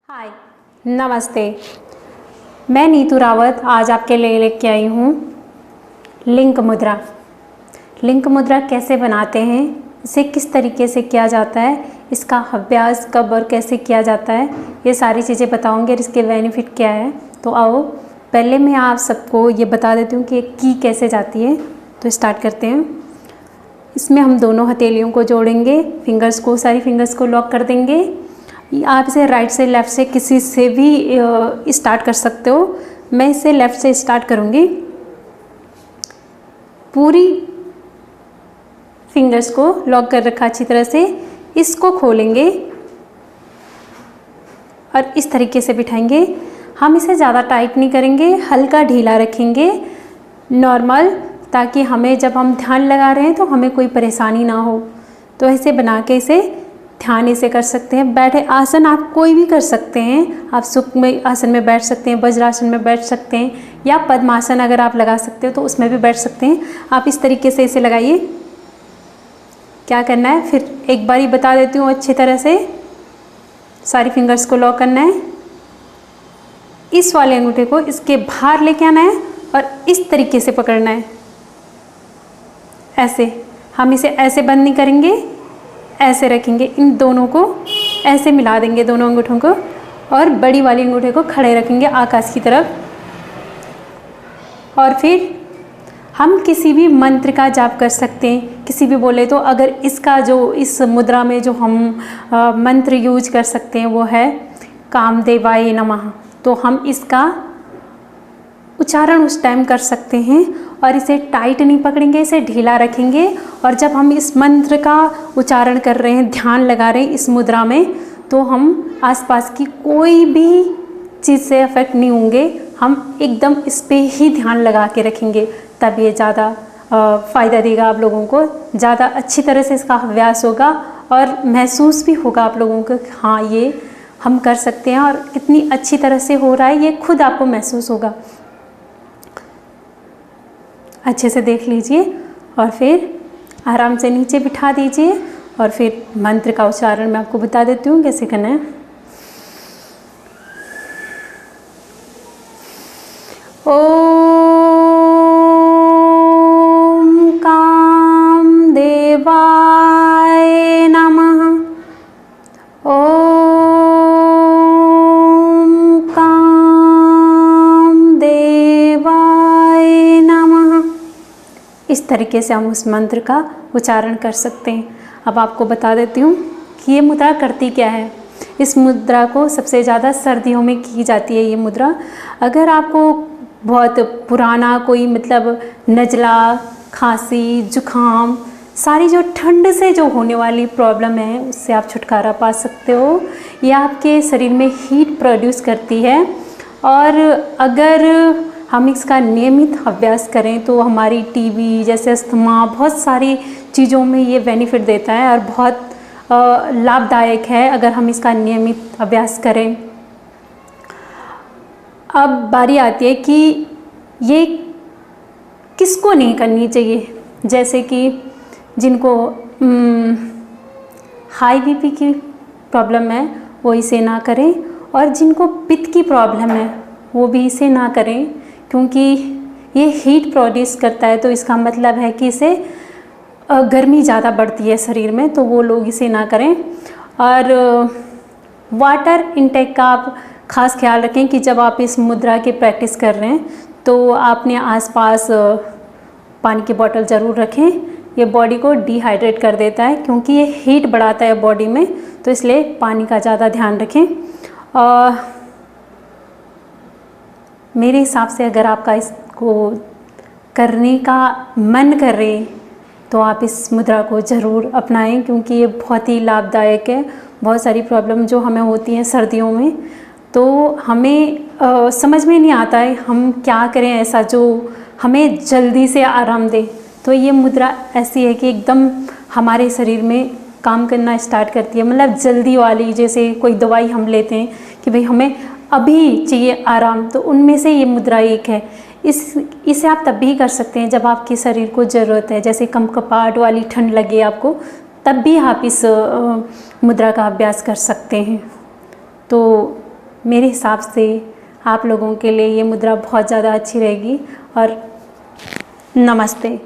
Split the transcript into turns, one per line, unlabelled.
हाय, नमस्ते। मैं नीतू रावत आज आपके लिए लेके आई हूँ लिंक मुद्रा। लिंक मुद्रा कैसे बनाते हैं, इसे किस तरीके से किया जाता है, इसका अभ्यास कब और कैसे किया जाता है, ये सारी चीज़ें बताऊँगी और इसके बेनिफिट क्या है। तो आओ पहले मैं आप सबको ये बता देती हूँ कि की कैसे जाती है। तो स्टार्ट करते हैं। इसमें हम दोनों हथेलियों को जोड़ेंगे, सारी फिंगर्स को लॉक कर देंगे। आप इसे राइट से लेफ़्ट से किसी से भी स्टार्ट कर सकते हो। मैं इसे लेफ़्ट से स्टार्ट करूँगी। पूरी फिंगर्स को लॉक कर रखा अच्छी तरह से, इसको खोलेंगे और इस तरीके से बिठाएंगे। हम इसे ज़्यादा टाइट नहीं करेंगे, हल्का ढीला रखेंगे नॉर्मल, ताकि हमें जब हम ध्यान लगा रहे हैं तो हमें कोई परेशानी ना हो। तो ऐसे बना के इसे ध्यान ऐसे कर सकते हैं। बैठे आसन आप कोई भी कर सकते हैं। आप सुख आसन में बैठ सकते हैं, वज्रासन में बैठ सकते हैं, या पद्मासन अगर आप लगा सकते हो तो उसमें भी बैठ सकते हैं। आप इस तरीके से इसे लगाइए। क्या करना है फिर एक बार ही बता देती हूँ अच्छी तरह से। सारी फिंगर्स को लॉक करना है, इस वाले अंगूठे को इसके बाहर लेके आना है और इस तरीके से पकड़ना है। ऐसे हम इसे ऐसे बंद नहीं करेंगे, ऐसे रखेंगे। इन दोनों को ऐसे मिला देंगे, दोनों अंगूठों को, और बड़ी वाली अंगूठे को खड़े रखेंगे आकाश की तरफ। और फिर हम किसी भी मंत्र का जाप कर सकते हैं। किसी भी बोले तो अगर इसका जो इस मुद्रा में जो हम मंत्र यूज कर सकते हैं वो है कामदेवाय नमः। तो हम इसका उच्चारण उस टाइम कर सकते हैं और इसे टाइट नहीं पकड़ेंगे, इसे ढीला रखेंगे। और जब हम इस मंत्र का उच्चारण कर रहे हैं, ध्यान लगा रहे हैं इस मुद्रा में, तो हम आसपास की कोई भी चीज़ से अफेक्ट नहीं होंगे। हम एकदम इस पे ही ध्यान लगा के रखेंगे, तब ये ज़्यादा फ़ायदा देगा आप लोगों को। ज़्यादा अच्छी तरह से इसका अभ्यास होगा और महसूस भी होगा आप लोगों को, हाँ ये हम कर सकते हैं और कितनी अच्छी तरह से हो रहा है, ये खुद आपको महसूस होगा। अच्छे से देख लीजिए और फिर आराम से नीचे बिठा दीजिए। और फिर मंत्र का उच्चारण मैं आपको बता देती हूँ कैसे करना है। ओम कामदेवाय नमः। ओम कामदेवाय नमः। इस तरीके से हम उस मंत्र का उच्चारण कर सकते हैं। अब आपको बता देती हूँ कि ये मुद्रा करती क्या है। इस मुद्रा को सबसे ज़्यादा सर्दियों में की जाती है ये मुद्रा। अगर आपको बहुत पुराना कोई मतलब नज़ला, खांसी, जुखाम, सारी जो ठंड से जो होने वाली प्रॉब्लम है उससे आप छुटकारा पा सकते हो। ये आपके शरीर में हीट प्रोड्यूस करती है। और अगर हम इसका नियमित अभ्यास करें तो हमारी टीबी जैसे अस्थमा, बहुत सारी चीज़ों में ये बेनिफिट देता है और बहुत लाभदायक है अगर हम इसका नियमित अभ्यास करें। अब बारी आती है कि ये किसको नहीं करनी चाहिए। जैसे कि जिनको हाई बीपी की प्रॉब्लम है वो इसे ना करें, और जिनको पित्त की प्रॉब्लम है वो भी इसे ना करें, क्योंकि ये हीट प्रोड्यूस करता है। तो इसका मतलब है कि इसे गर्मी ज़्यादा बढ़ती है शरीर में, तो वो लोग इसे ना करें। और वाटर इनटेक का आप ख़ास ख्याल रखें कि जब आप इस मुद्रा की प्रैक्टिस कर रहे हैं तो आपने आसपास पानी की बोतल ज़रूर रखें। ये बॉडी को डिहाइड्रेट कर देता है, क्योंकि ये हीट बढ़ाता है बॉडी में, तो इसलिए पानी का ज़्यादा ध्यान रखें। मेरे हिसाब से अगर आपका इसको करने का मन कर रहे तो आप इस मुद्रा को ज़रूर अपनाएं, क्योंकि ये बहुत ही लाभदायक है। बहुत सारी प्रॉब्लम जो हमें होती हैं सर्दियों में, तो हमें समझ में नहीं आता है हम क्या करें ऐसा जो हमें जल्दी से आराम दे। तो ये मुद्रा ऐसी है कि एकदम हमारे शरीर में काम करना स्टार्ट करती है, मतलब जल्दी वाली। जैसे कोई दवाई हम लेते हैं कि भाई हमें अभी चाहिए आराम, तो उनमें से ये मुद्रा एक है। इसे आप तब भी कर सकते हैं जब आपके शरीर को ज़रूरत है, जैसे कपकपाहट वाली ठंड लगे आपको, तब भी आप इस मुद्रा का अभ्यास कर सकते हैं। तो मेरे हिसाब से आप लोगों के लिए ये मुद्रा बहुत ज़्यादा अच्छी रहेगी। और नमस्ते।